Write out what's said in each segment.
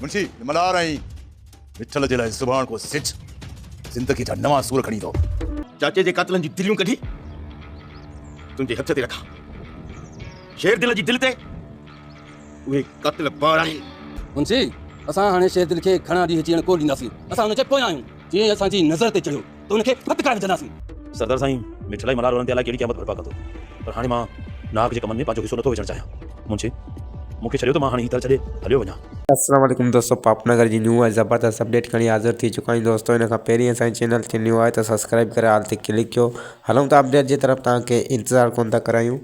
मुंशी मल्हार आई विठल जे लाइ सुभाण को सिज ज़िंदगी जा नवा सूर खणी थो। चाचे जे कातलनि जी दिलियूं कढी तुंहिंजे हथ ते रखां। शेर दिल जी दिल ते उहे कातिल पाण आहिनि। मुंशी असां हाणे शेर दिल खे खणा ॾींहं अची कोन ॾींदासीं। असां हुनखे पोयां आहियूं। जीअं असांजी नज़र ते चढ़ियो त हुनखे फटकाए विझंदासीं। सरदार साईं मिठलाई मल्हार वारनि ते अलाए कहिड़ी क़यामत बर्पा कंदो, पर हाणे मां नाग जे कमनि में पंहिंजो हिसो नथो विझणु चाहियां। मुंशी मूंखे छॾियो त मां हाणे हीअ दर छॾे हलियो वञा। अस्सलाम वालेकुम दोस्तों, पापनगर जी न्यू है ज़बरदस्त अपडेट खणी हाज़िर थी चुका आहियूं दोस्तों। इन खां पहिरीं असांजे चैनल ते न्यू आहे त सब्सक्राइब करे हाल ते क्लिक कयो। हलूं था अपडेट जी तरफ़, तव्हांखे इंतज़ारु कोन था करायूं।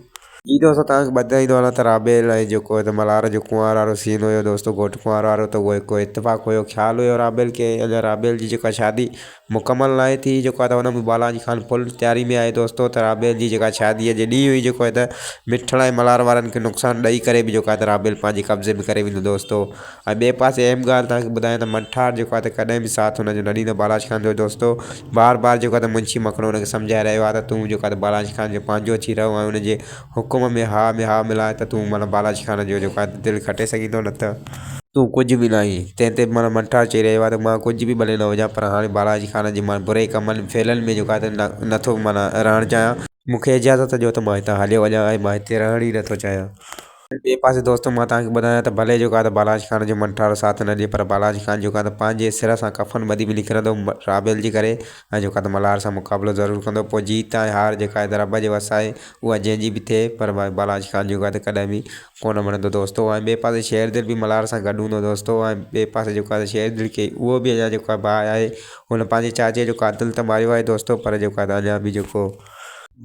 जी दोस्तों, तव्हांखे ॿुधाईंदो हलां त राबेल ऐं जेको आहे त मल्हार जो कुंवार वारो सीन हुयो दोस्तों, घोट कुंवार वारो, त उहो कोई इत्तेफ़ाक़ हुयो, ख़्यालु हुयो राबेल खे। अञा राबेल जी जेका शादी मुकमल न आहे थी, जेको आहे त हुन में बालाजी खान फुल तयारी में आहे दोस्तों। त राबेल जी जेका शादीअ जे ॾींहुं हुई, जेको आहे त मिठड़ ऐं मल्हार वारनि खे नुक़सानु ॾेई करे बि जेको आहे त राबेल पंहिंजे कब्ज़े में करे वेंदो दोस्तों। ऐं ॿिए पासे अहम ॻाल्हि तव्हांखे ॿुधायां त मंठार जेको आहे त कॾहिं बि साथ हुनजो न ॾींदो बालाजी खान जो दोस्तों। बार बार जेको आहे त मुंशी मखणो हुनखे सम्झाए रहियो आहे त तूं जेको आहे त बालाजी खान जो पंहिंजो अची रहो ऐं हुनजे हुकुम में हा मिलाए त तूं माना बालाजी खान जो जेको आहे दिलि खटे सघींदो, न त तूं कुझु बि न आहीं। तंहिं ते माना मंठार चई रहियो आहे त मां कुझु बि भले न हुजां, पर हाणे बालाजी खान जे मां बुरे कमनि फेलनि में जेको आहे त नथो माना रहणु चाहियां। मूंखे इजाज़त ॾियो त मां हितां हलियो वञा ऐं मां हिते रहण ई नथो चाहियां। ॿिए पासे दोस्तों मां तव्हांखे ॿुधायां त भले जेको आहे त बालाजी खान जो मंठार साथ न ॾिए, पर बालाजी खान जेको आहे त पंहिंजे सिर सां कफ़न ॿधी बि निकिरंदो राबेल जे करे, ऐं जेको आहे त मल्हार सां मुक़ाबिलो ज़रूरु कंदो। पोइ जीत ऐं हार जेका आहे त रब जे वस आहे, उहा जंहिंजी बि थिए, पर बालाजी खान जेको आहे त कॾहिं बि कोन मणंदो दोस्तों। ऐं ॿिए पासे शेर दिल बि मल्हार सां गॾु हूंदो दोस्तों। ऐं ॿिए पासे जेको आहे त शेर दिल खे उहो बि अञा जेको आहे भाउ आहे, हुन पंहिंजे चाचे जो कातिल त मारियो आहे दोस्तों, पर जेको आहे त अञा बि जेको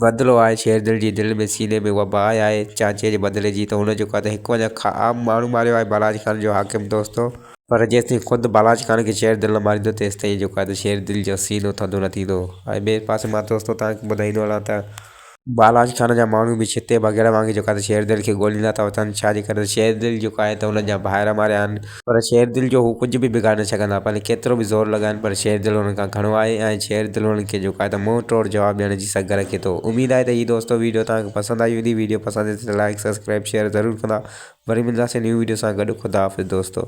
बदिलो आहे शेर दिल जी दिलि में सीने में उहा बाहि आहे चाचे जे बदिले जी। त हुन जेको आहे त हिकु अञा आम माण्हू मारियो आहे बालाजी खान जो हाकिम दोस्तों, पर जेसिताईं ख़ुदि बालाजी खान खे शेर दिल न मारींदो तेसिताईं जेको आहे त शेर दिल जो सीनो थधो न थींदो। ऐं ॿिए पासे मां दोस्तों तव्हांखे ॿुधाईंदो हलां त बालाजी खान जा माण्हू बि छिते वग़ैरह वांगुरु जेको आहे त शेर दिल खे ॻोल्हींदा था वञनि। छाजे करे शेर दिल जेको आहे त हुन जा ॿाहिरि मारिया आहिनि, पर शेर दिल जो हू कुझु बि बिगाड़े न सघंदा, भले केतिरो बि ज़ोर लॻाइनि, पर शेर दिल हुननि खां घणो आहे। ऐं शेर दिल हुननि खे जेको आहे त मुंहुं तोड़ जवाबु ॾियण जी सघ रखे थो। उमेदु आहे त हीअ दोस्तों वीडियो तव्हांखे पसंदि आई हूंदी। वीडियो पसंदि अचे त लाइक सब्सक्राइब शेयर ज़रूरु कंदा। वरी मिलंदासीं न्यू वीडियो सां गॾु। ख़ुदा हाफ़िज़ दोस्तों।